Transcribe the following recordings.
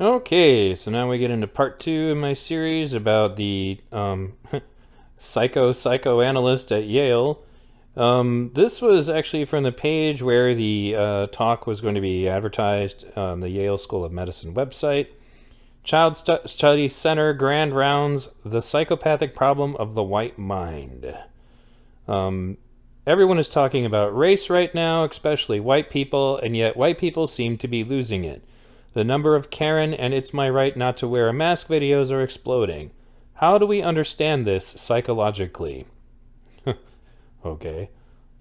Okay, so now we get into part two in my series about the psychoanalyst at Yale. This was actually from the page where the talk was going to be advertised on the Yale School of Medicine website. Child Study Center Grand Rounds: The Psychopathic Problem of the White Mind. Everyone is talking about race right now, especially white people, and yet white people seem to be losing it. The number of Karen and It's My Right Not to Wear a Mask videos are exploding. How do we understand this psychologically? Okay.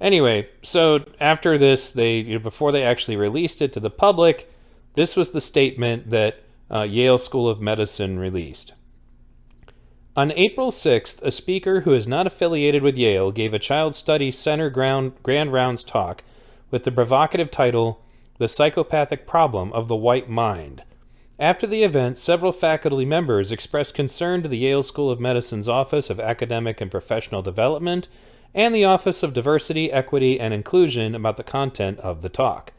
Anyway, so after this, before they actually released it to the public, this was the statement that Yale School of Medicine released. On April 6th, a speaker who is not affiliated with Yale gave a Child Study Center Grand Rounds talk with the provocative title, The Psychopathic Problem of the White Mind. After the event, several faculty members expressed concern to the Yale School of Medicine's Office of Academic and Professional Development and the Office of Diversity, Equity, and Inclusion about the content of the talk.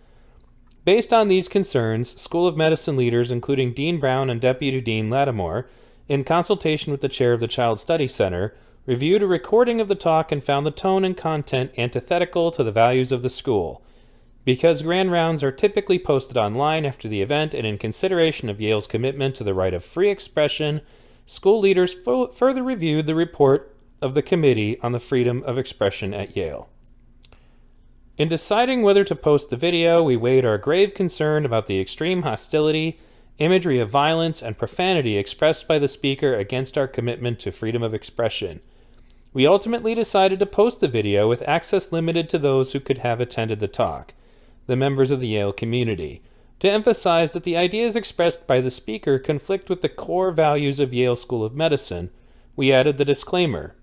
Based on these concerns, School of Medicine leaders, including Dean Brown and Deputy Dean Lattimore, in consultation with the chair of the Child Study Center, reviewed a recording of the talk and found the tone and content antithetical to the values of the school. Because grand rounds are typically posted online after the event and in consideration of Yale's commitment to the right of free expression, school leaders further reviewed the report of the Committee on the Freedom of Expression at Yale. In deciding whether to post the video, we weighed our grave concern about the extreme hostility, imagery of violence, and profanity expressed by the speaker against our commitment to freedom of expression. We ultimately decided to post the video with access limited to those who could have attended the talk, the members of the Yale community, to emphasize that the ideas expressed by the speaker conflict with the core values of Yale School of Medicine. We added the disclaimer.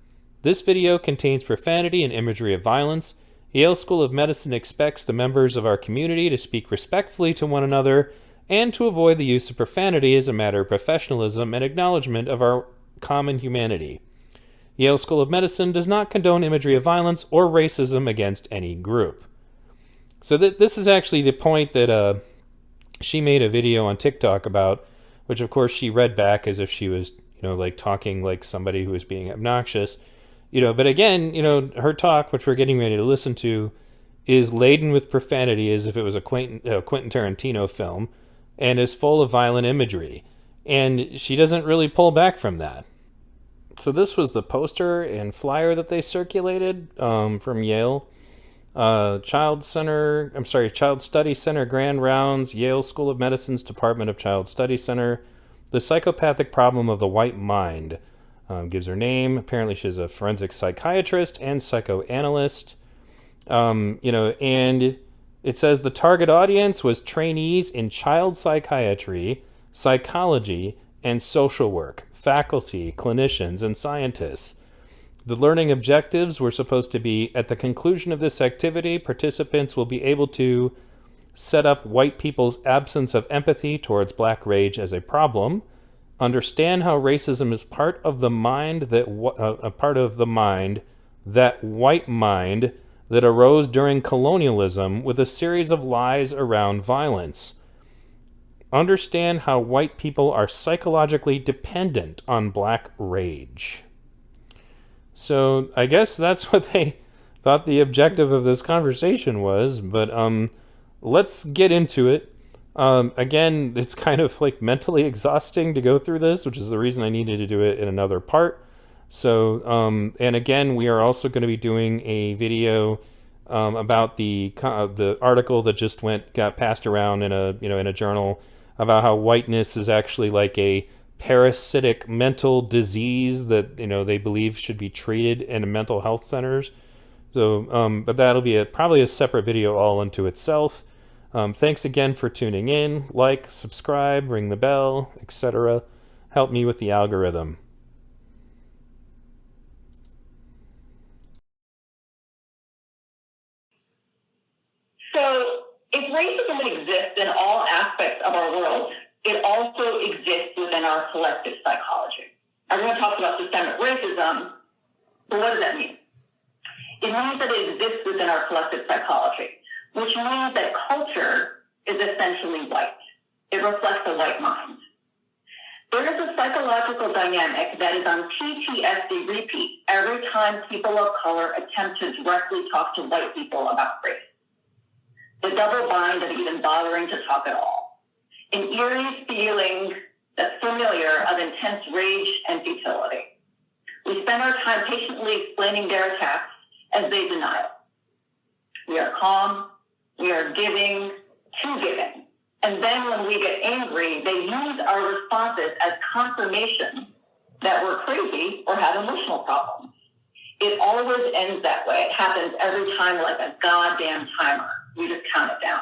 This video contains profanity and imagery of violence. Yale School of Medicine expects the members of our community to speak respectfully to one another and to avoid the use of profanity as a matter of professionalism and acknowledgement of our common humanity. Yale School of Medicine does not condone imagery of violence or racism against any group. So this is actually the point that she made a video on TikTok about, which of course she read back as if she was, like talking like somebody who was being obnoxious. But again, her talk, which we're getting ready to listen to, is laden with profanity as if it was a Quentin Tarantino film, and is full of violent imagery. And she doesn't really pull back from that. So this was the poster and flyer that they circulated from Yale. Child Study Center Grand Rounds, Yale School of Medicine's Department of Child Study Center, The Psychopathic Problem of the White Mind. Gives her name. Apparently she's a forensic psychiatrist and psychoanalyst. And it says the target audience was trainees in child psychiatry, psychology, and social work, faculty, clinicians, and scientists. The learning objectives were supposed to be, at the conclusion of this activity, participants will be able to set up white people's absence of empathy towards black rage as a problem, understand how racism is part of the mind that white mind that arose during colonialism with a series of lies around violence. Understand how white people are psychologically dependent on black rage. So I guess that's what they thought the objective of this conversation was, but let's get into it. Again, it's kind of like mentally exhausting to go through this, which is the reason I needed to do it in another part. So, and again, we are also going to be doing a video about the article that just got passed around in a journal about how whiteness is actually like a parasitic mental disease that they believe should be treated in mental health centers. So, but that'll be probably a separate video all unto itself. Thanks again for tuning in. Like, subscribe, ring the bell, etc. Help me with the algorithm. So, if racism exists in all aspects of our world, it also exists within our collective psychology. Everyone talks about systemic racism, but what does that mean? It means that it exists within our collective psychology, which means that culture is essentially white. It reflects a white mind. There is a psychological dynamic that is on PTSD repeat every time people of color attempt to directly talk to white people about race. The double bind of even bothering to talk at all. An eerie feeling that's familiar of intense rage and futility. We spend our time patiently explaining their attacks as they deny it. We are calm, we are giving to giving. And then when we get angry, they use our responses as confirmation that we're crazy or have emotional problems. It always ends that way. It happens every time like a goddamn timer. We just count it down.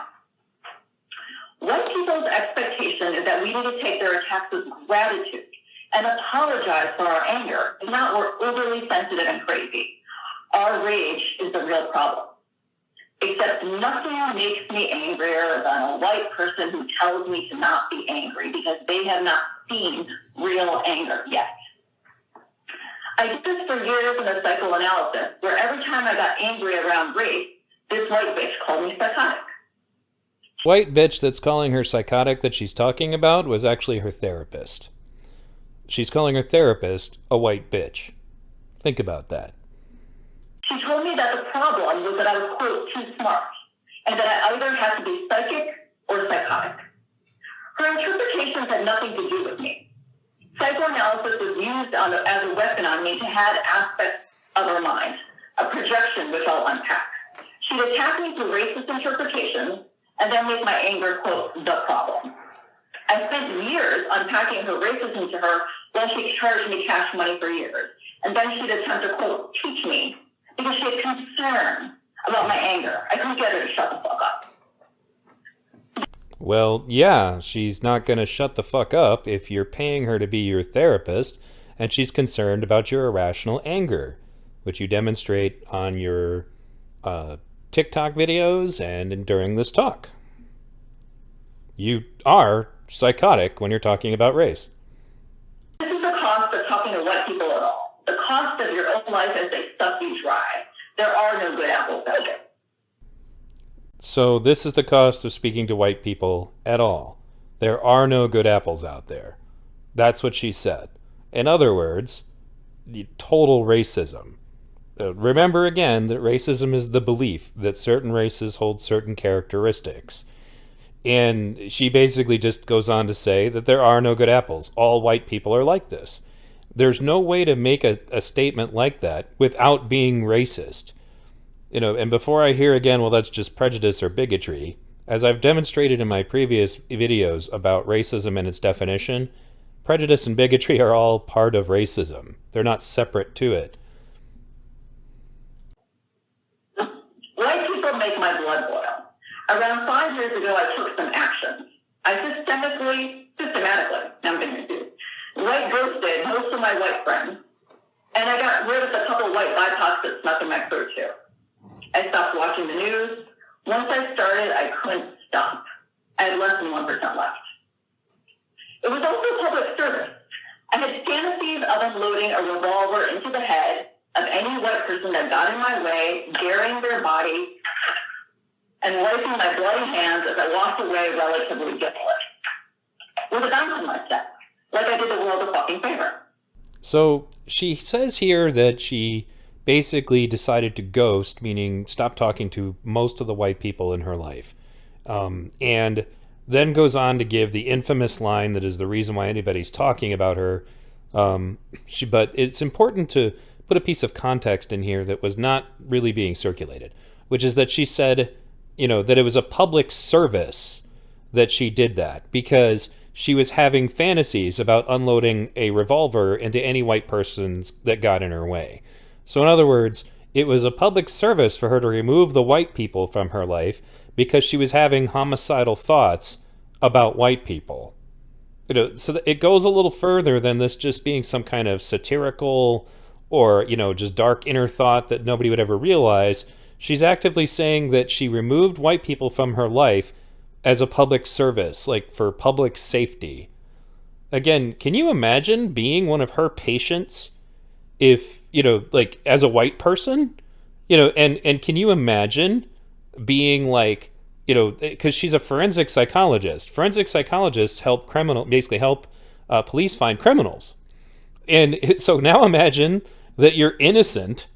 White people's expectation is that we need to take their attacks with gratitude and apologize for our anger. If not, we're overly sensitive and crazy. Our rage is the real problem. Except nothing makes me angrier than a white person who tells me to not be angry because they have not seen real anger yet. I did this for years in a psychoanalysis, where every time I got angry around race, this white bitch called me psychotic. White bitch that's calling her psychotic that she's talking about was actually her therapist. She's calling her therapist a white bitch. Think about that. She told me that the problem was that I was, quote, too smart, and that I either had to be psychic or psychotic. Her interpretations had nothing to do with me. Psychoanalysis was used as a weapon on me to have aspects of her mind, a projection which I'll unpack. She'd attack me for racist interpretations and then make my anger, quote, the problem. I spent years unpacking her racism to her while she charged me cash money for years. And then she'd attempt to, quote, teach me because she had concern about my anger. I couldn't get her to shut the fuck up. Well, yeah, she's not going to shut the fuck up if you're paying her to be your therapist and she's concerned about your irrational anger, which you demonstrate on your TikTok videos and during this talk. You are psychotic when you're talking about race. This is the cost of talking to white people at all. The cost of your own life as they suck you dry. There are no good apples out there. So this is the cost of speaking to white people at all. There are no good apples out there. That's what she said. In other words, total racism. Remember again that racism is the belief that certain races hold certain characteristics. And she basically just goes on to say that there are no good apples. All white people are like this. There's no way to make a statement like that without being racist. And before I hear again, well, that's just prejudice or bigotry, as I've demonstrated in my previous videos about racism and its definition, prejudice and bigotry are all part of racism. They're not separate to it. White people make my blood boil. Around 5 years ago, I took some action. I systematically, I'm going to do, white ghosted most of my white friends, and I got rid of a couple white BIPOCs that snuck in my throat too. I stopped watching the news. Once I started, I couldn't stop. I had less than 1% left. It was also public service. I had fantasies of unloading a revolver into the head of any white person that got in my way, burying their body, and wiping my bloody hands as I walked away relatively guiltless. With a bounce in my step, like I did the world a fucking favor. So she says here that she basically decided to ghost, meaning stop talking to most of the white people in her life. And then goes on to give the infamous line that is the reason why anybody's talking about her. But it's important to put a piece of context in here that was not really being circulated, which is that she said, that it was a public service that she did that because she was having fantasies about unloading a revolver into any white persons that got in her way. So in other words, it was a public service for her to remove the white people from her life because she was having homicidal thoughts about white people. So it goes a little further than this just being some kind of satirical or, just dark inner thought that nobody would ever realize. She's actively saying that she removed white people from her life as a public service, like for public safety. Again, can you imagine being one of her patients if, as a white person? And can you imagine being because she's a forensic psychologist. Forensic psychologists help police find criminals. And so now imagine that you're innocent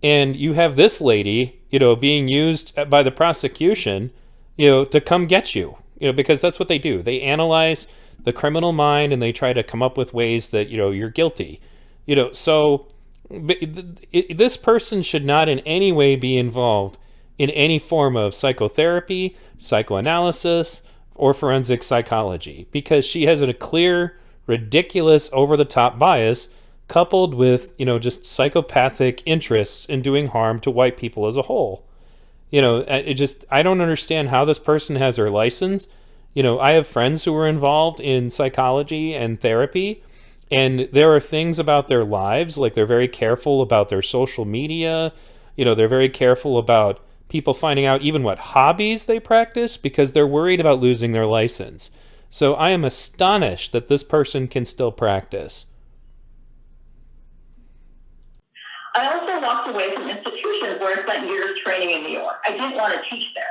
and you have this lady, being used by the prosecution, to come get you, because that's what they do. They analyze the criminal mind and they try to come up with ways that, you're guilty. So this person should not in any way be involved in any form of psychotherapy, psychoanalysis, or forensic psychology, because she has a clear, ridiculous, over-the-top bias coupled with, just psychopathic interests in doing harm to white people as a whole. I don't understand how this person has her license. I have friends who are involved in psychology and therapy, and there are things about their lives, like they're very careful about their social media. They're very careful about people finding out even what hobbies they practice because they're worried about losing their license. So I am astonished that this person can still practice. I also walked away from institutions where I spent years training in New York. I didn't want to teach there.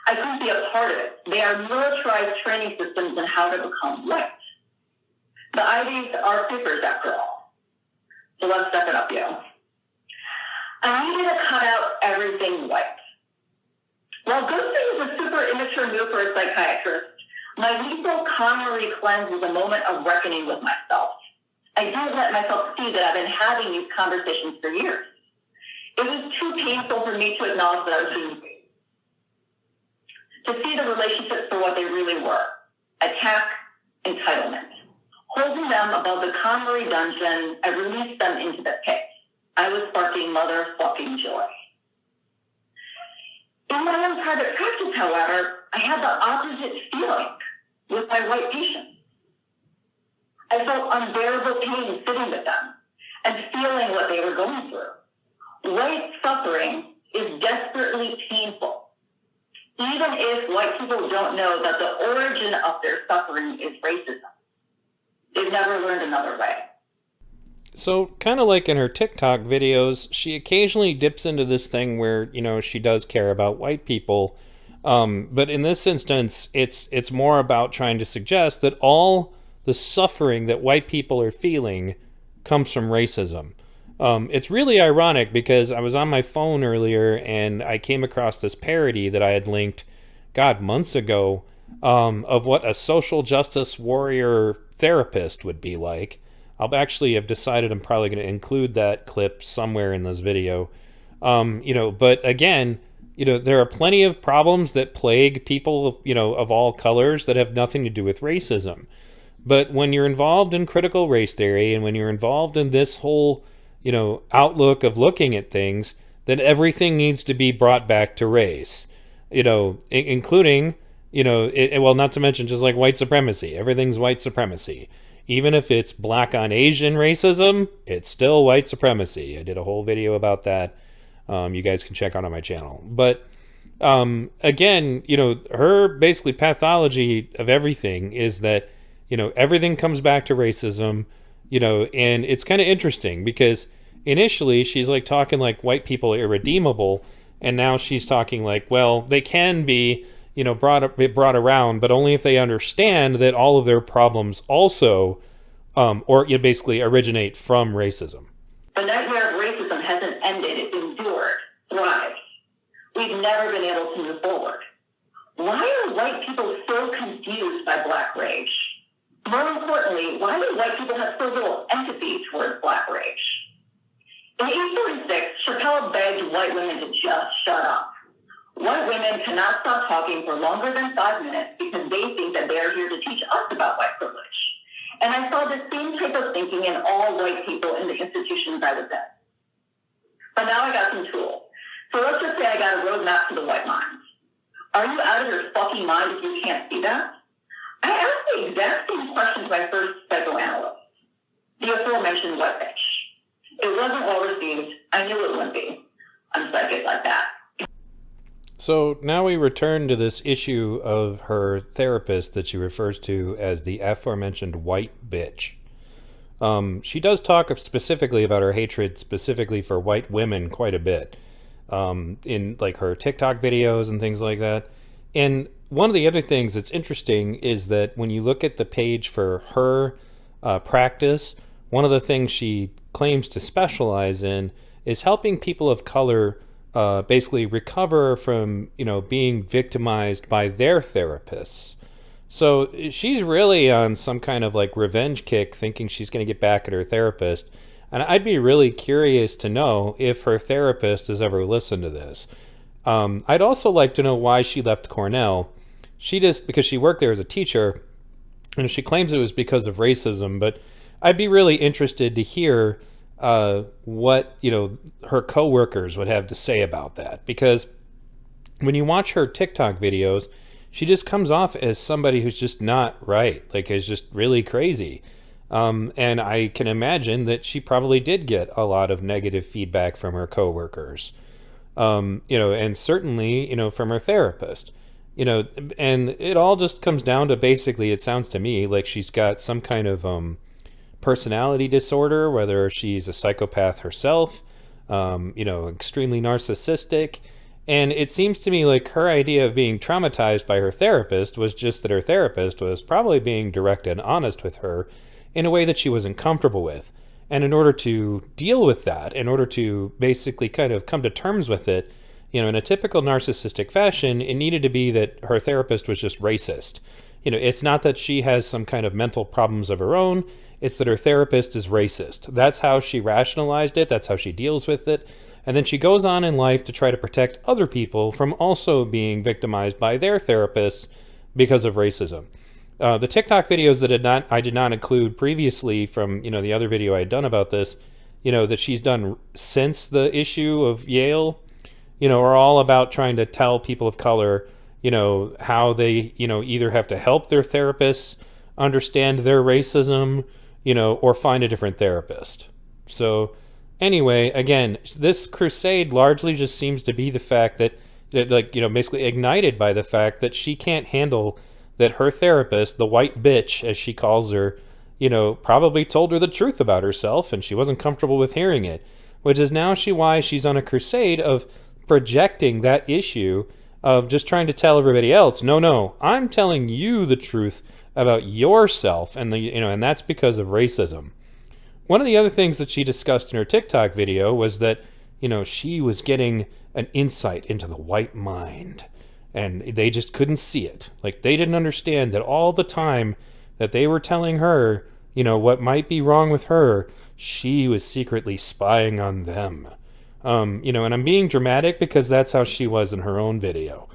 I couldn't be a part of it. They are militarized training systems in how to become white. The Ivies are papers, after all. So let's step it up, yo. I needed to cut out everything white. While ghosting is a super immature move for a psychiatrist, my lethal Connery cleanse was a moment of reckoning with myself. I didn't let myself see that I've been having these conversations for years. It was too painful for me to acknowledge that I was being raped. To see the relationships for what they really were. Attack, entitlement. Holding them above the Connery dungeon, I released them into the pit. I was sparking motherfucking joy. In my own private practice, however, I had the opposite feeling with my white patients. I felt unbearable pain sitting with them and feeling what they were going through. White suffering is desperately painful, even if white people don't know that the origin of their suffering is racism. They've never learned another way. So, kind of like in her TikTok videos, she occasionally dips into this thing where, she does care about white people. But in this instance, it's more about trying to suggest that all the suffering that white people are feeling comes from racism. It's really ironic because I was on my phone earlier and I came across this parody that I had linked, months ago, of what a social justice warrior therapist would be like. I'll actually have decided I'm probably going to include that clip somewhere in this video. But again, there are plenty of problems that plague people, of all colors that have nothing to do with racism. But when you're involved in critical race theory and when you're involved in this whole, outlook of looking at things, then everything needs to be brought back to race, including, not to mention just like white supremacy. Everything's white supremacy. Even if it's black on Asian racism, it's still white supremacy. I did a whole video about that. You guys can check out on my channel. But again, her basically pathology of everything is that, everything comes back to racism, and it's kind of interesting because initially she's like talking like white people are irredeemable. And now she's talking like, well, they can be, brought around, but only if they understand that all of their problems also, basically originate from racism. The nightmare of racism hasn't ended. It's endured, thrived. We've never been able to move forward. Why are white people so confused by black rage? More importantly, why do white people have so little empathy towards black rage? In 1846, Chappelle begged white women to just shut up. White women cannot stop talking for longer than 5 minutes because they think that they are here to teach us about white privilege. And I saw the same type of thinking in all white people in the institutions I was in. But now I got some tools. So let's just say I got a roadmap to the white mind. Are you out of your fucking mind if you can't see that? I asked the exact same question to my first psychoanalyst, the aforementioned white bitch. It wasn't well received. I knew it wouldn't be. I'm psychic like that. So now we return to this issue of her therapist that she refers to as the aforementioned white bitch. She does talk specifically about her hatred specifically for white women quite a bit in like her TikTok videos and things like that. And one of the other things that's interesting is that when you look at the page for her practice. One of the things she claims to specialize in is helping people of color basically recover from, being victimized by their therapists. So she's really on some kind of like revenge kick, thinking she's going to get back at her therapist. And I'd be really curious to know if her therapist has ever listened to this. I'd also like to know why she left Cornell. Because she worked there as a teacher, and she claims it was because of racism, but I'd be really interested to hear what, her coworkers would have to say about that. Because when you watch her TikTok videos, she just comes off as somebody who's just not right, like is just really crazy. And I can imagine that she probably did get a lot of negative feedback from her coworkers, and certainly, from her therapist, and it all just comes down to basically, it sounds to me like she's got some kind of personality disorder, whether she's a psychopath herself, extremely narcissistic. And it seems to me like her idea of being traumatized by her therapist was just that her therapist was probably being direct and honest with her in a way that she wasn't comfortable with. And in order to deal with that, in order to basically kind of come to terms with it, in a typical narcissistic fashion, it needed to be that her therapist was just racist. It's not that she has some kind of mental problems of her own, it's that her therapist is racist. That's how she rationalized it, that's how she deals with it. And then she goes on in life to try to protect other people from also being victimized by their therapists because of racism. The TikTok videos that I did not include previously from, the other video I had done about this, that she's done since the issue of Yale, are all about trying to tell people of color, how they, either have to help their therapists understand their racism, or find a different therapist. So anyway, again, this crusade largely just seems to be the fact that, basically ignited by the fact that she can't handle that her therapist, the white bitch, as she calls her, probably told her the truth about herself and she wasn't comfortable with hearing it, which is now why she's on a crusade of projecting that issue of just trying to tell everybody else, no, I'm telling you the truth about yourself, and and that's because of racism. One of the other things that she discussed in her TikTok video was that, she was getting an insight into the white mind, and they just couldn't see it. Like, they didn't understand that all the time that they were telling her, what might be wrong with her, she was secretly spying on them. And I'm being dramatic because that's how she was in her own video.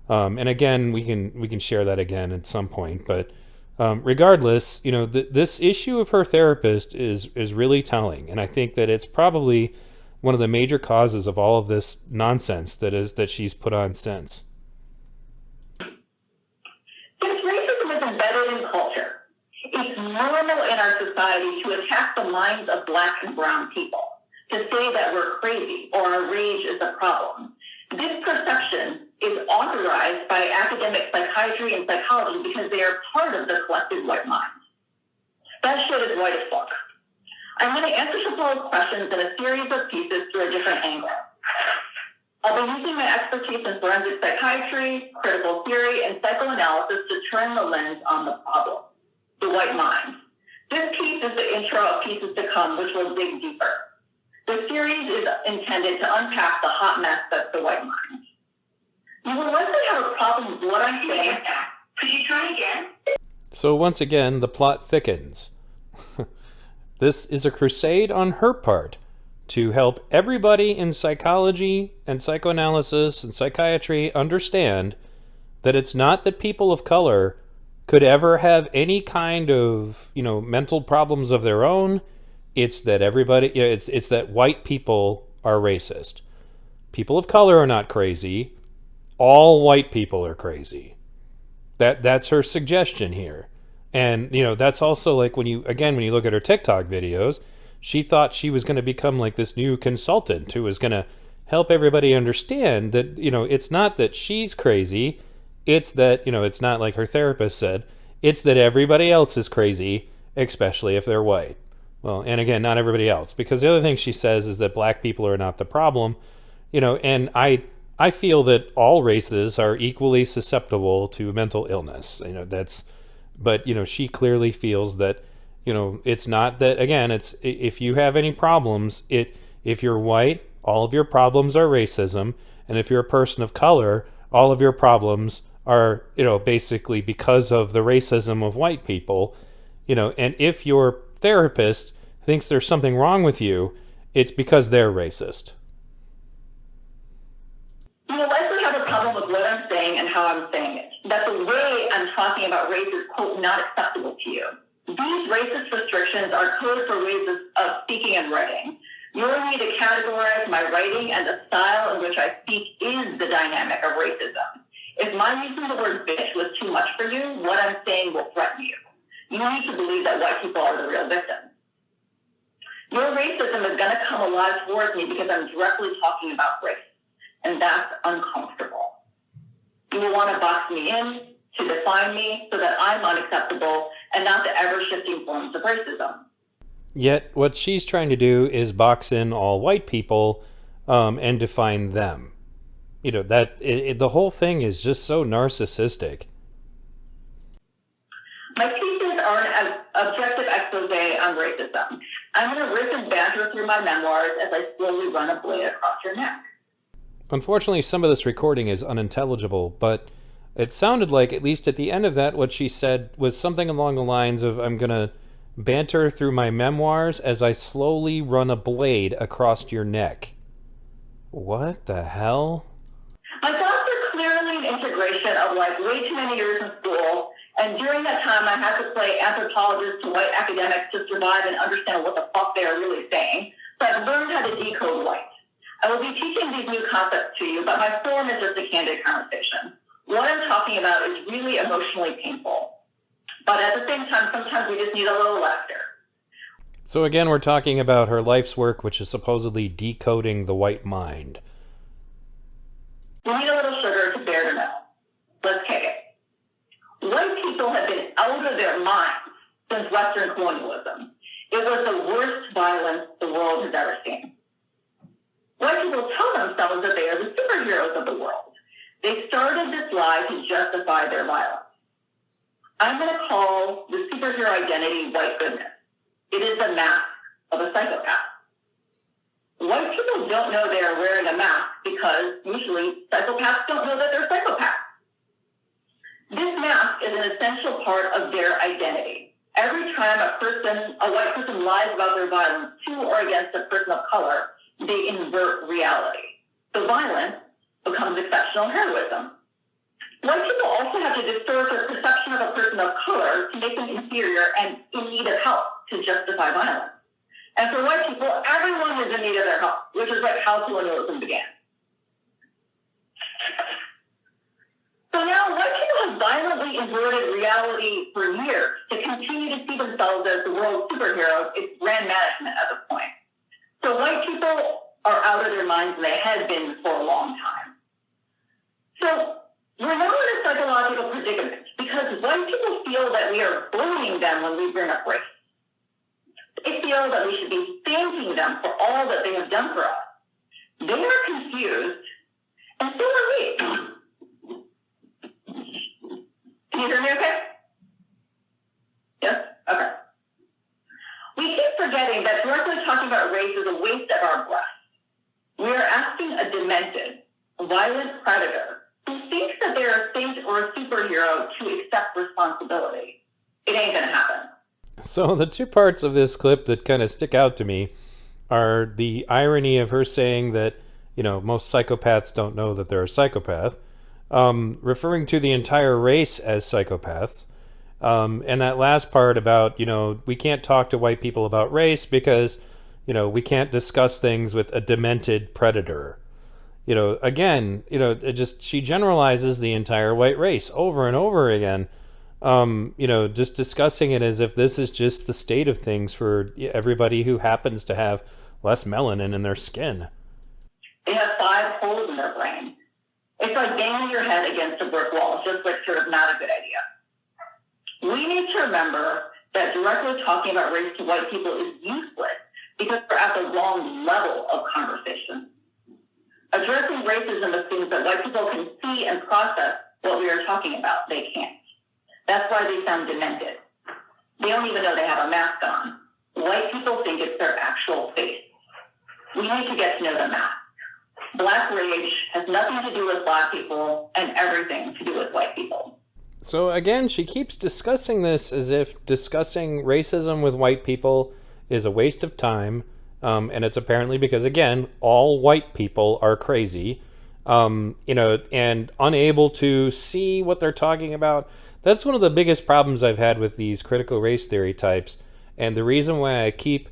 And again, we can share that again at some point, but regardless, this issue of her therapist is really telling, and I think that it's probably one of the major causes of all of this nonsense that she's put on since. Since racism is embedded in culture, it's normal in our society to attack the minds of Black and brown people, to say that we're crazy or our rage is a problem. This perception is authorized by academic psychiatry and psychology because they are part of the collective white mind. That shit is white as fuck. I'm going to answer some of those questions in a series of pieces through a different angle. I'll be using my expertise in forensic psychiatry, critical theory, and psychoanalysis to turn the lens on the problem, the white mind. This piece is the intro of pieces to come, which will dig deeper. The series is intended to unpack the hot mess that's the white mind. You will likely have a problem with what I'm saying. Could you try again? So once again, the plot thickens. This is a crusade on her part to help everybody in psychology and psychoanalysis and psychiatry understand that it's not that people of color could ever have any kind of, mental problems of their own. It's that it's that white people are racist. People of color are not crazy. All white people are crazy. That's her suggestion here. And, that's also like when you look at her TikTok videos, she thought she was going to become like this new consultant who was going to help everybody understand that, it's not that she's crazy. It's that, it's not like her therapist said, it's that everybody else is crazy, especially if they're white. Well, and again, not everybody else, because the other thing she says is that Black people are not the problem, and I feel that all races are equally susceptible to mental illness. But she clearly feels that, It's not that, again, it's if you have any problems, if you're white, all of your problems are racism, and if you're a person of color, all of your problems are, basically because of the racism of white people, and if your therapist thinks there's something wrong with you, it's because they're racist. You likely have a problem with what I'm saying and how I'm saying it. That the way I'm talking about race is, quote, not acceptable to you. These racist restrictions are code for ways of speaking and writing. You'll need to categorize my writing, and the style in which I speak is the dynamic of racism. If my using the word bitch was too much for you, what I'm saying will threaten you. You need to believe that white people are the real victims. Your racism is going to come alive towards me because I'm directly talking about race, and that's uncomfortable. You will want to box me in to define me so that I'm unacceptable and not the ever-shifting forms of racism. Yet what she's trying to do is box in all white people and define them. The whole thing is just so narcissistic. My pieces are an objective expose on racism. I'm going to riff and banter through my memoirs as I slowly run a blade across your neck. Unfortunately, some of this recording is unintelligible, but it sounded like, at least at the end of that, what she said was something along the lines of, I'm going to banter through my memoirs as I slowly run a blade across your neck. What the hell? My thoughts are clearly an integration of way too many years in school, and during that time I had to play anthropologist to white academics to survive and understand what the fuck they are really saying, so I've learned how to decode white. I will be teaching these new concepts to you, but my form is just a candid conversation. What I'm talking about is really emotionally painful. But at the same time, sometimes we just need a little laughter. So again, we're talking about her life's work, which is supposedly decoding the white mind. We need a little sugar to bear to know. Let's kick it. White people have been out of their minds since Western colonialism. It was the worst violence the world has ever seen. White people tell themselves that they are the superheroes of the world. They started this lie to justify their violence. I'm going to call the superhero identity white goodness. It is the mask of a psychopath. White people don't know they are wearing a mask because usually psychopaths don't know that they're psychopaths. This mask is an essential part of their identity. Every time a white person lies about their violence to or against a person of color, they invert reality. The violence becomes exceptional heroism. White people also have to distort their perception of a person of color to make them inferior and in need of help to justify violence. And for white people, everyone is in need of their help, which is how colonialism began. So now white people have violently inverted reality for years to continue to see themselves as the world's superheroes. It's brand management at this point. So white people are out of their minds, and they have been for a long time. So we're now in a psychological predicament because white people feel that we are bullying them when we bring up race. They feel that we should be thanking them for all that they have done for us. They are confused, and so are we. Can you hear me okay? Yes? Okay. We keep forgetting that directly talking about race is a waste of our breath. We are asking a demented, violent predator who thinks that they're a saint or a superhero to accept responsibility. It ain't gonna happen. So the two parts of this clip that kind of stick out to me are the irony of her saying that, most psychopaths don't know that they're a psychopath, referring to the entire race as psychopaths, and that last part about, we can't talk to white people about race because, we can't discuss things with a demented predator. Again, she generalizes the entire white race over and over again. Just discussing it as if this is just the state of things for everybody who happens to have less melanin in their skin. They have 5 holes in their brain. It's like banging your head against a brick wall. It's just sort of not a good idea. We need to remember that directly talking about race to white people is useless because we're at the wrong level of conversation. Addressing racism assumes that white people can see and process what we are talking about. They can't. That's why they sound demented. They don't even know they have a mask on. White people think it's their actual face. We need to get to know the mask. Black rage has nothing to do with Black people and everything to do with white people. So again, she keeps discussing this as if discussing racism with white people is a waste of time. And it's apparently because, again, all white people are crazy, and unable to see what they're talking about. That's one of the biggest problems I've had with these critical race theory types. And the reason why I keep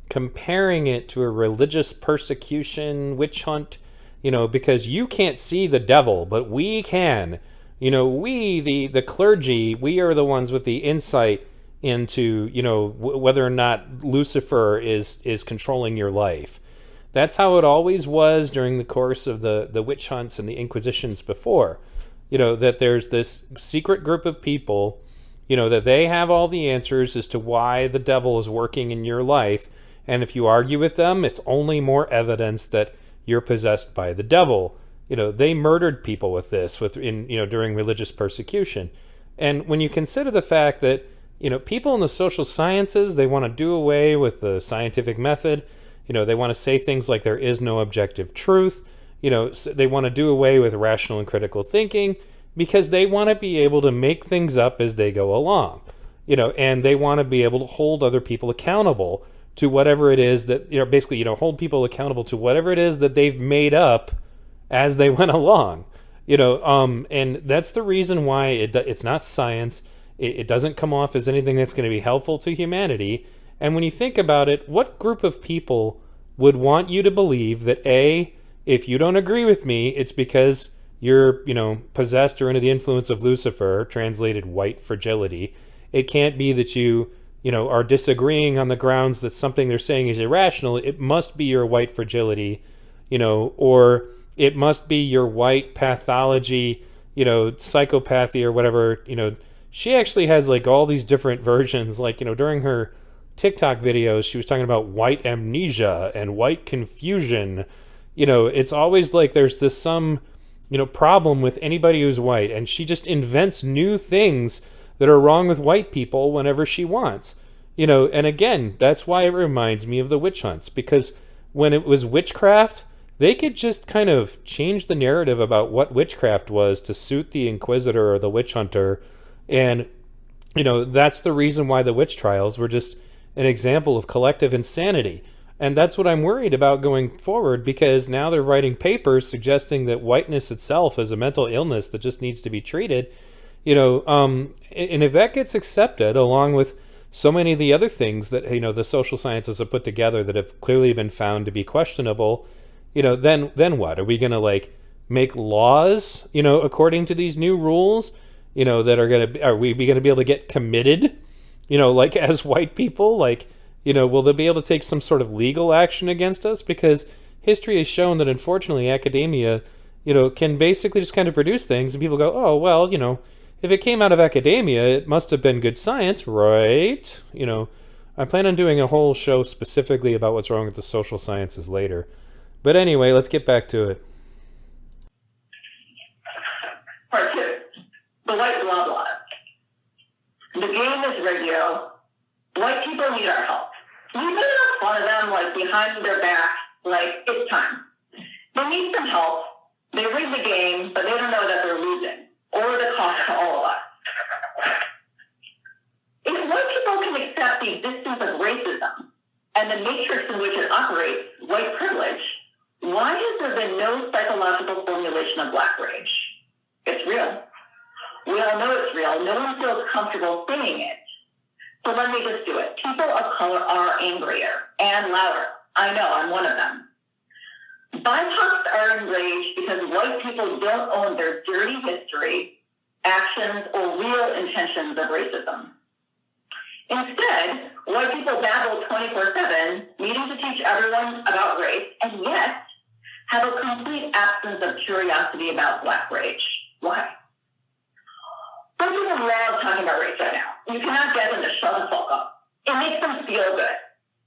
comparing it to a religious persecution, witch hunt, because you can't see the devil, but we can. We, the clergy, we are the ones with the insight into, whether or not Lucifer is controlling your life. That's how it always was during the course of the witch hunts and the inquisitions before. That there's this secret group of people, that they have all the answers as to why the devil is working in your life. And if you argue with them, it's only more evidence that you're possessed by the devil. They murdered people with this, during religious persecution. And when you consider the fact that, people in the social sciences, they want to do away with the scientific method. They want to say things like there is no objective truth. They want to do away with rational and critical thinking because they want to be able to make things up as they go along. And they want to be able to hold other people accountable to whatever it is that, basically, hold people accountable to whatever it is that they've made up as they went along. And that's the reason why it's not science. It doesn't come off as anything that's going to be helpful to humanity. And when you think about it, what group of people would want you to believe that, A, if you don't agree with me, it's because you're, possessed or under the influence of Lucifer, translated white fragility. It can't be that you, are disagreeing on the grounds that something they're saying is irrational. It must be your white fragility, or it must be your white pathology, psychopathy or whatever. She actually has like all these different versions, like, during her TikTok videos, she was talking about white amnesia and white confusion. It's always like there's this some, problem with anybody who's white, and she just invents new things that are wrong with white people whenever she wants. And again, that's why it reminds me of the witch hunts, because when it was witchcraft, they could just kind of change the narrative about what witchcraft was to suit the inquisitor or the witch hunter. And, that's the reason why the witch trials were just an example of collective insanity. And that's what I'm worried about going forward, because now they're writing papers suggesting that whiteness itself is a mental illness that just needs to be treated. And if that gets accepted, along with so many of the other things that, the social sciences have put together that have clearly been found to be questionable, then what? Are we going to make laws, according to these new rules, that are we going to be able to get committed, as white people, will they be able to take some sort of legal action against us? Because history has shown that, unfortunately, academia, can basically just kind of produce things and people go, oh, well, if it came out of academia, it must have been good science, right? I plan on doing a whole show specifically about what's wrong with the social sciences later. But anyway, let's get back to it. Part two, the white blah blah. The game is radio. White people need our help. We really make fun of them, behind their back, it's time. They need some help. They read the game, but they don't know that they're losing, or the cost to all of us. If white people can accept the existence of racism and the matrix in which it operates, white privilege, why has there been no psychological formulation of black rage? It's real. We all know it's real. No one feels comfortable saying it. So let me just do it. People of color are angrier and louder. I know, I'm one of them. BIPOCs are enraged because white people don't own their dirty history, actions, or real intentions of racism. Instead, white people babble 24/7, needing to teach everyone about race, and yet have a complete absence of curiosity about black rage. Why? Some people love talking about race right now. You cannot get them to shut the fuck up. It makes them feel good.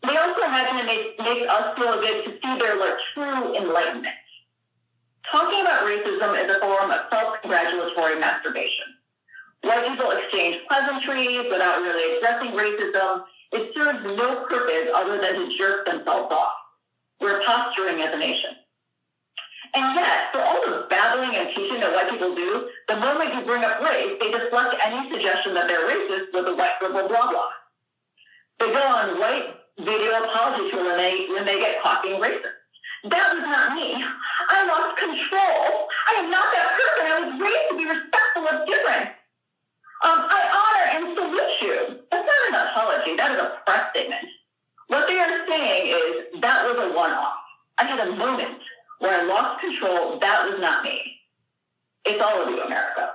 They also imagine it makes us feel good to see their true enlightenment. Talking about racism is a form of self-congratulatory masturbation. White people exchange pleasantries without really addressing racism. It serves no purpose other than to jerk themselves off. We're posturing as a nation. And yet, for all the babbling and teaching that white people do, the moment you bring up race, they deflect any suggestion that they're racist with a white liberal blah blah. They go on white video apology tour when they get caught being racist. That was not me. I lost control. I am not that person. I was raised to be respectful of difference. I honor and salute you. That's not an apology. That is a press statement. What they are saying is that was a one-off. I had a moment where I lost control. That was not me. It's all of you, America.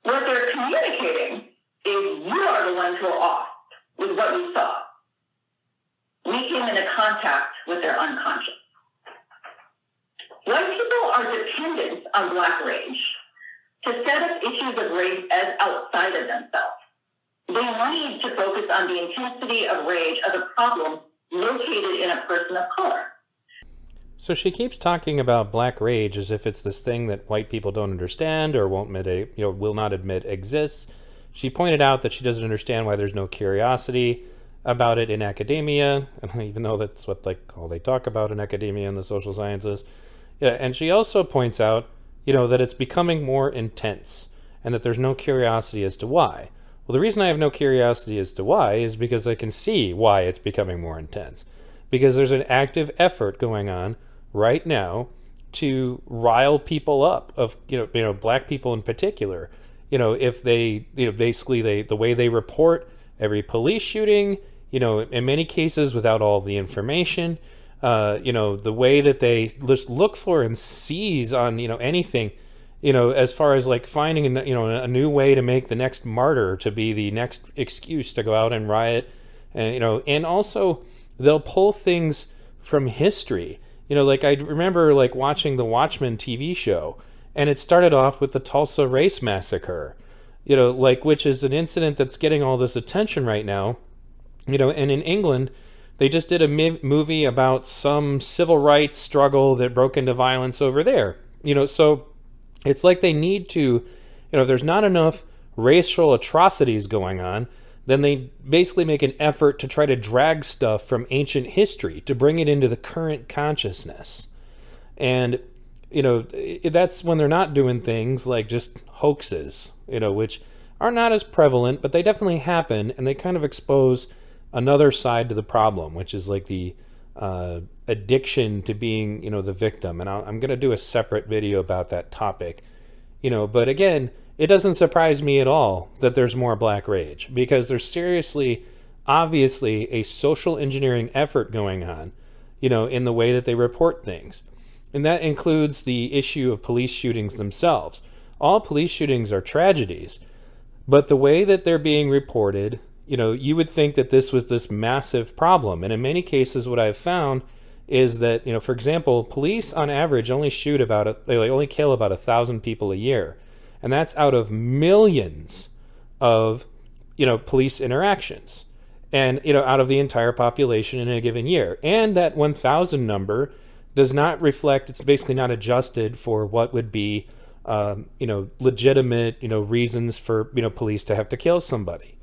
What they're communicating is you are the ones who are off with what you saw. We came into contact with their unconscious. White people are dependent on Black rage to set up issues of race as outside of themselves. They need to focus on the intensity of rage as a problem located in a person of color. So she keeps talking about Black rage as if it's this thing that white people don't understand or will not admit exists. She pointed out that she doesn't understand why there's no curiosity about it in academia, even though that's what all they talk about in academia and the social sciences. Yeah, and she also points out, that it's becoming more intense and that there's no curiosity as to why. Well, the reason I have no curiosity as to why is because I can see why it's becoming more intense. Because there's an active effort going on right now to rile people up, of Black people in particular. If they basically the way they report every police shooting, in many cases without all the information, the way that they just look for and seize on anything, as far as finding a new way to make the next martyr to be the next excuse to go out and riot, and also they'll pull things from history. I remember watching the Watchmen TV show, and it started off with the Tulsa Race Massacre, which is an incident that's getting all this attention right now, and in England, they just did a movie about some civil rights struggle that broke into violence over there. So it's like they need to, if there's not enough racial atrocities going on, then they basically make an effort to try to drag stuff from ancient history to bring it into the current consciousness. And, that's when they're not doing things like just hoaxes, which are not as prevalent, but they definitely happen, and they kind of expose another side to the problem, which is the addiction to being, the victim. And I'm going to do a separate video about that topic, but again, it doesn't surprise me at all that there's more Black rage, because there's obviously a social engineering effort going on, in the way that they report things. And that includes the issue of police shootings themselves. All police shootings are tragedies, but the way that they're being reported, you would think that this was this massive problem. And in many cases, what I've found is that, for example, police on average only kill about 1,000 people a year. And that's out of millions of, police interactions, and, out of the entire population in a given year. And that 1,000 number does not reflect, it's basically not adjusted for what would be, legitimate, reasons for, police to have to kill somebody.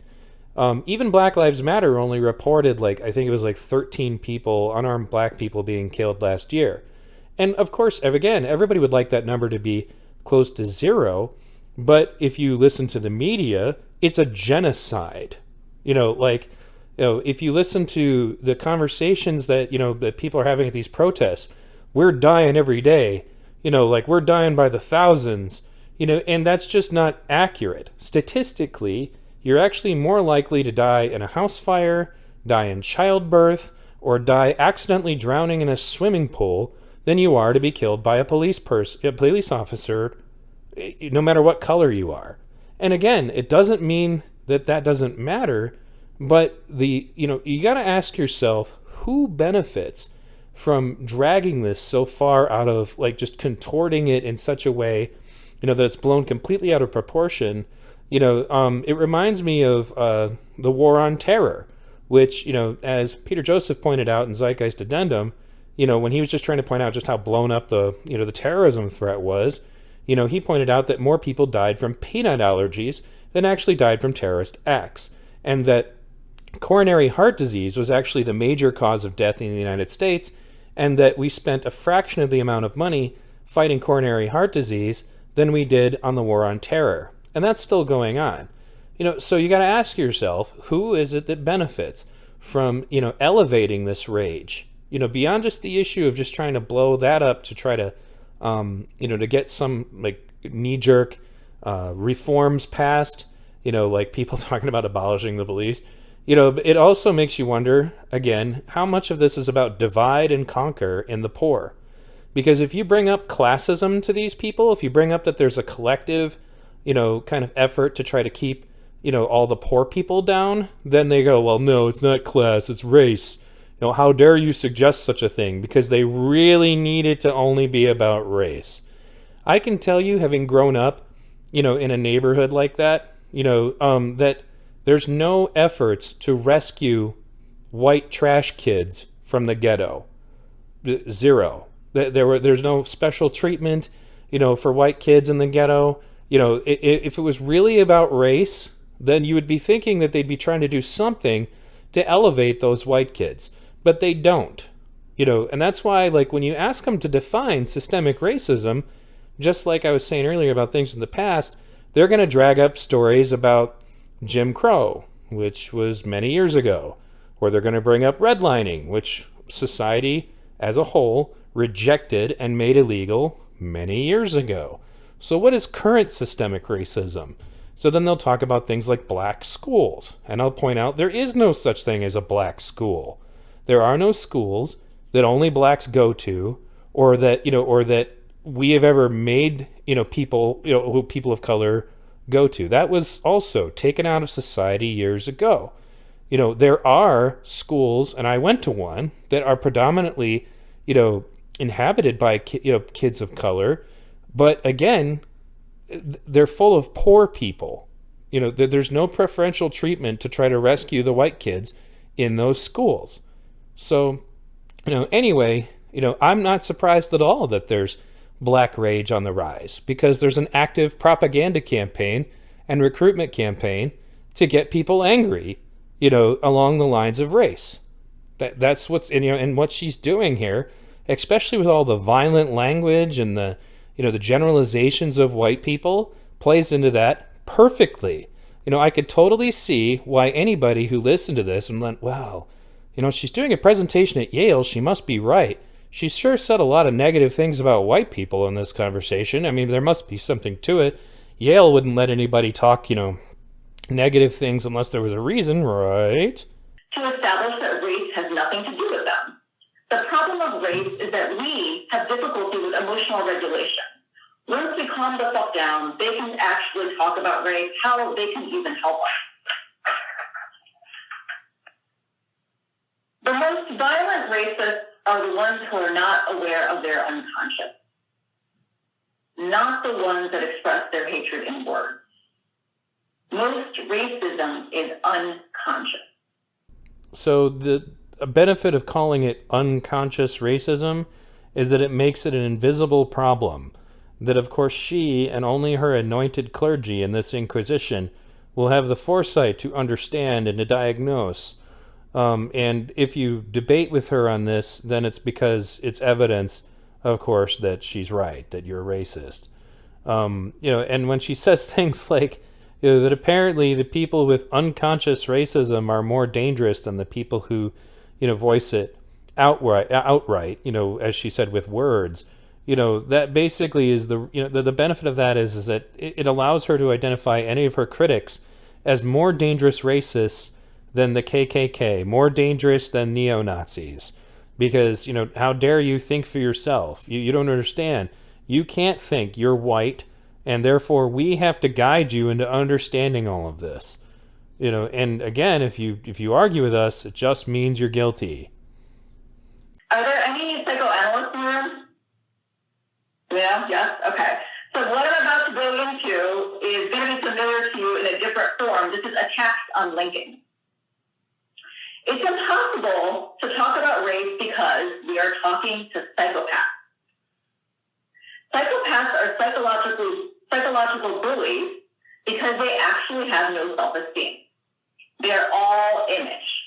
Even Black Lives Matter only reported, I think it was 13 people, unarmed Black people being killed last year. And of course, again, everybody would like that number to be close to zero. But if you listen to the media, it's a genocide. If you listen to the conversations that, that people are having at these protests, we're dying every day, we're dying by the thousands, and that's just not accurate. Statistically, you're actually more likely to die in a house fire, die in childbirth, or die accidentally drowning in a swimming pool than you are to be killed by a police officer, no matter what color you are. And again, it doesn't mean that doesn't matter, but you got to ask yourself, who benefits from dragging this so far out of, just contorting it in such a way, that it's blown completely out of proportion. It reminds me of the War on Terror, which, as Peter Joseph pointed out in Zeitgeist Addendum, when he was just trying to point out just how blown up the terrorism threat was, he pointed out that more people died from peanut allergies than actually died from terrorist acts, and that coronary heart disease was actually the major cause of death in the United States, and that we spent a fraction of the amount of money fighting coronary heart disease than we did on the war on terror. And that's still going on. So you got to ask yourself, who is it that benefits from, elevating this rage? Beyond just the issue of just trying to blow that up to try to, to get some like knee-jerk reforms passed, like people talking about abolishing the police. It also makes you wonder, again, how much of this is about divide and conquer in the poor? Because if you bring up classism to these people, if you bring up that there's a collective, kind of effort to try to keep, all the poor people down, then they go, well, no, it's not class, it's race. How dare you suggest such a thing? Because they really need it to only be about race. I can tell you, having grown up, in a neighborhood like that, that there's no efforts to rescue white trash kids from the ghetto. Zero. There's no special treatment, for white kids in the ghetto. If it was really about race, then you would be thinking that they'd be trying to do something to elevate those white kids. But they don't. And that's why, like, when you ask them to define systemic racism, just like I was saying earlier about things in the past, they're going to drag up stories about Jim Crow, which was many years ago. Or they're going to bring up redlining, which society as a whole rejected and made illegal many years ago. So what is current systemic racism? So then they'll talk about things like black schools. And I'll point out there is no such thing as a black school. There are no schools that only blacks go to, or that we have ever made, people, who people of color go to. That was also taken out of society years ago. There are schools, and I went to one, that are predominantly, inhabited by, kids of color. But again, they're full of poor people. There's no preferential treatment to try to rescue the white kids in those schools. So, anyway, I'm not surprised at all that there's black rage on the rise, because there's an active propaganda campaign and recruitment campaign to get people angry, along the lines of race. That's what's, and what she's doing here, especially with all the violent language and the generalizations of white people, plays into that perfectly. I could totally see why anybody who listened to this and went, wow, she's doing a presentation at Yale, she must be right. She sure said a lot of negative things about white people in this conversation. I mean, there must be something to it. Yale wouldn't let anybody talk, negative things unless there was a reason, right? To establish that race has nothing to do with them. The problem of race is that we have difficulty with emotional regulation. Once we calm the fuck down, they can actually talk about race, how they can even help us. The most violent racists are the ones who are not aware of their unconscious, not the ones that express their hatred in words. Most racism is unconscious. So the benefit of calling it unconscious racism is that it makes it an invisible problem, that of course she and only her anointed clergy in this Inquisition will have the foresight to understand and to diagnose. And if you debate with her on this, then it's because it's evidence, of course, that she's right, that you're racist. And when she says things like, that apparently the people with unconscious racism are more dangerous than the people who, voice it outright, as she said, with words, that basically is the benefit of that is that it allows her to identify any of her critics as more dangerous racists than the KKK, more dangerous than neo-Nazis. Because, how dare you think for yourself? You don't understand. You can't think. You're white, and therefore we have to guide you into understanding all of this. And again, if you argue with us, it just means you're guilty. Are there any psychoanalysts in the room? Yeah, yes, okay. So what I'm about to go into is going to be familiar to you in a different form. This is attacks on linking. It's impossible to talk about race because we are talking to psychopaths. Psychopaths are psychological bullies because they actually have no self-esteem. They're all image.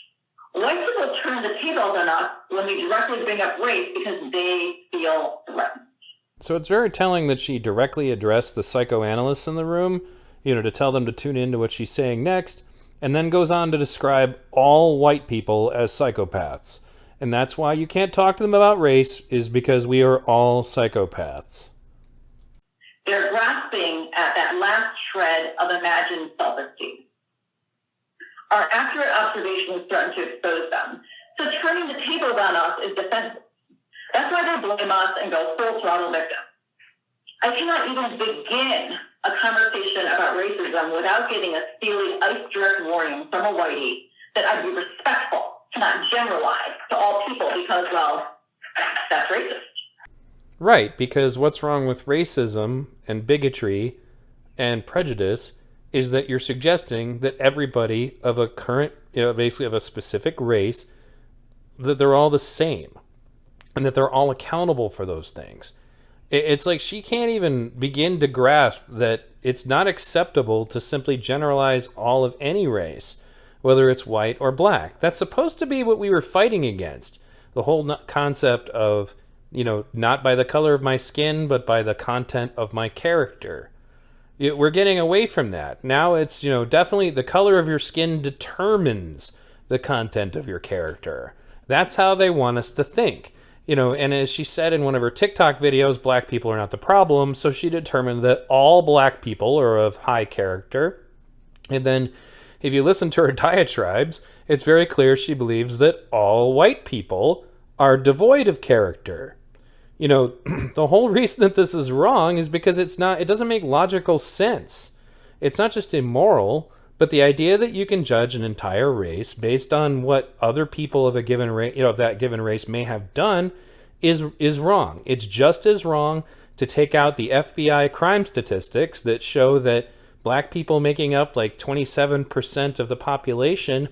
White people turn the tables on us when we directly bring up race because they feel threatened. So it's very telling that she directly addressed the psychoanalysts in the room, to tell them to tune into what she's saying next, and then goes on to describe all white people as psychopaths. And that's why you can't talk to them about race, is because we are all psychopaths. They're grasping at that last shred of imagined self-esteem. Our accurate observations threaten to expose them. So turning the tables on us is defensive. That's why they blame us and go full throttle victim. I cannot even begin a conversation about racism without getting a steely ice direct warning from a whitey that I'd be respectful to not generalize to all people because, well, that's racist. Right, because what's wrong with racism and bigotry and prejudice is that you're suggesting that everybody of a current, basically of a specific race, that they're all the same and that they're all accountable for those things. It's like she can't even begin to grasp that it's not acceptable to simply generalize all of any race, whether it's white or black. That's supposed to be what we were fighting against. The whole concept of, not by the color of my skin, but by the content of my character. We're getting away from that. Now it's, definitely the color of your skin determines the content of your character. That's how they want us to think. And as she said in one of her TikTok videos, black people are not the problem. So she determined that all black people are of high character. And then if you listen to her diatribes, it's very clear she believes that all white people are devoid of character. The whole reason that this is wrong is because it doesn't make logical sense. It's not just immoral, but the idea that you can judge an entire race based on what other people of a given race, of that given race may have done is wrong. It's just as wrong to take out the FBI crime statistics that show that black people making up like 27% of the population,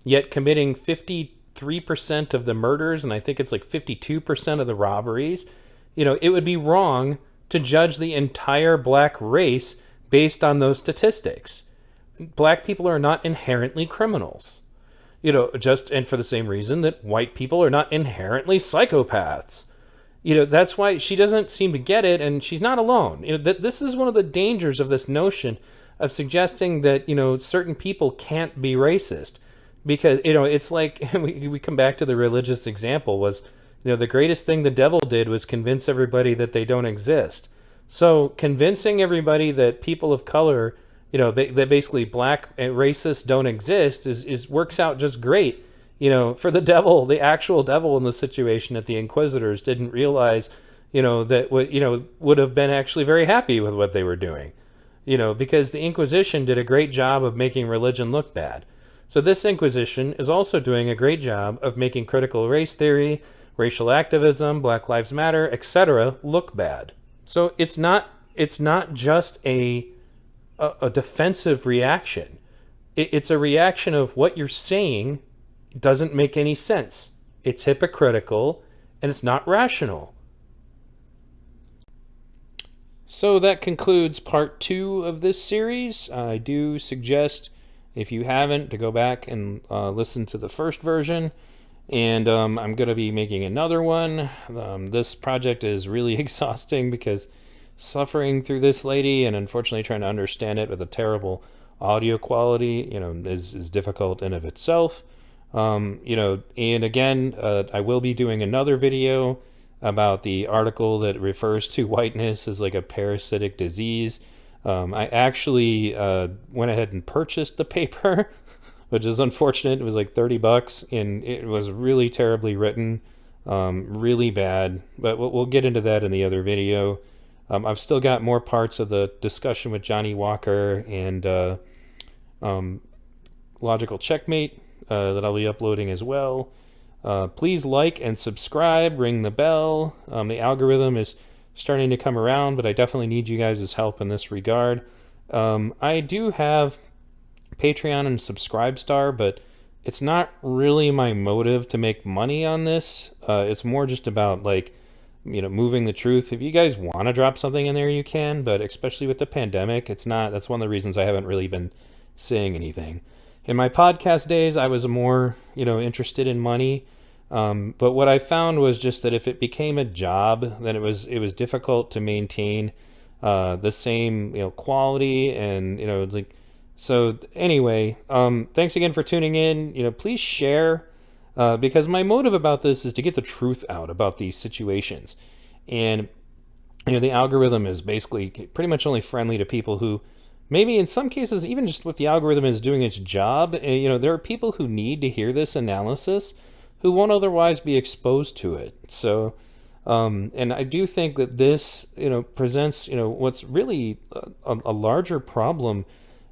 yet committing 53% of the murders, and I think it's like 52% of the robberies. It would be wrong to judge the entire black race based on those statistics. Black people are not inherently criminals. And for the same reason that white people are not inherently psychopaths. That's why she doesn't seem to get it, and she's not alone. That this is one of the dangers of this notion of suggesting that, certain people can't be racist. Because, it's like, we come back to the religious example was, the greatest thing the devil did was convince everybody that they don't exist. So convincing everybody that people of color, that basically black and racists don't exist is works out just great. For the devil, the actual devil in the situation, that the inquisitors didn't realize, that would have been actually very happy with what they were doing. Because the Inquisition did a great job of making religion look bad. So this Inquisition is also doing a great job of making critical race theory, racial activism, Black Lives Matter, etc. look bad. So it's not just a defensive reaction. It's a reaction of what you're saying doesn't make any sense. It's hypocritical and it's not rational. So that concludes part 2 of this series. I do suggest, if you haven't, to go back and listen to the first version. And I'm going to be making another one. This project is really exhausting because suffering through this lady and unfortunately trying to understand it with a terrible audio quality, is difficult in of itself. And again, I will be doing another video about the article that refers to whiteness as like a parasitic disease. I actually went ahead and purchased the paper, which is unfortunate. It was like $30 and it was really terribly written, really bad, but we'll get into that in the other video. I've still got more parts of the discussion with Johnny Walker and Logical Checkmate that I'll be uploading as well. Please like and subscribe, ring the bell. The algorithm is starting to come around, but I definitely need you guys' help in this regard. I do have Patreon and Subscribestar, but it's not really my motive to make money on this. It's more just about like moving the truth. If you guys want to drop something in there, you can, but especially with the pandemic, it's not, that's one of the reasons I haven't really been saying anything. In my podcast days, I was more, interested in money. But what I found was just that if it became a job, then it was difficult to maintain the same quality and so anyway, thanks again for tuning in. Please share because my motive about this is to get the truth out about these situations. And the algorithm is basically pretty much only friendly to people who maybe in some cases, even just what the algorithm is doing its job, there are people who need to hear this analysis who won't otherwise be exposed to it. So, and I do think that this, presents, what's really a larger problem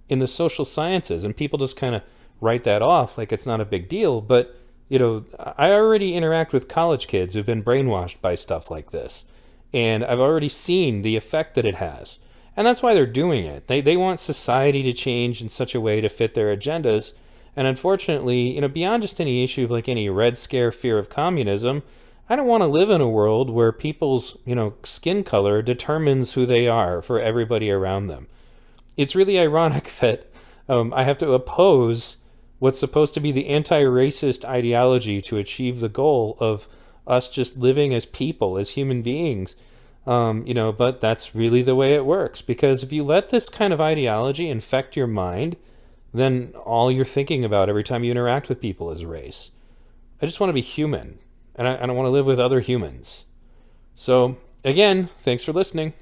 in the social sciences, and people just kind of write that off like it's not a big deal. But, I already interact with college kids who've been brainwashed by stuff like this, and I've already seen the effect that it has. And that's why they're doing it. They want society to change in such a way to fit their agendas. And unfortunately, beyond just any issue of like any Red Scare fear of communism, I don't want to live in a world where people's, skin color determines who they are for everybody around them. It's really ironic that I have to oppose what's supposed to be the anti-racist ideology to achieve the goal of us just living as people, as human beings. But that's really the way it works, because if you let this kind of ideology infect your mind, then all you're thinking about every time you interact with people is race. I just want to be human, and I don't want to live with other humans. So, again, thanks for listening.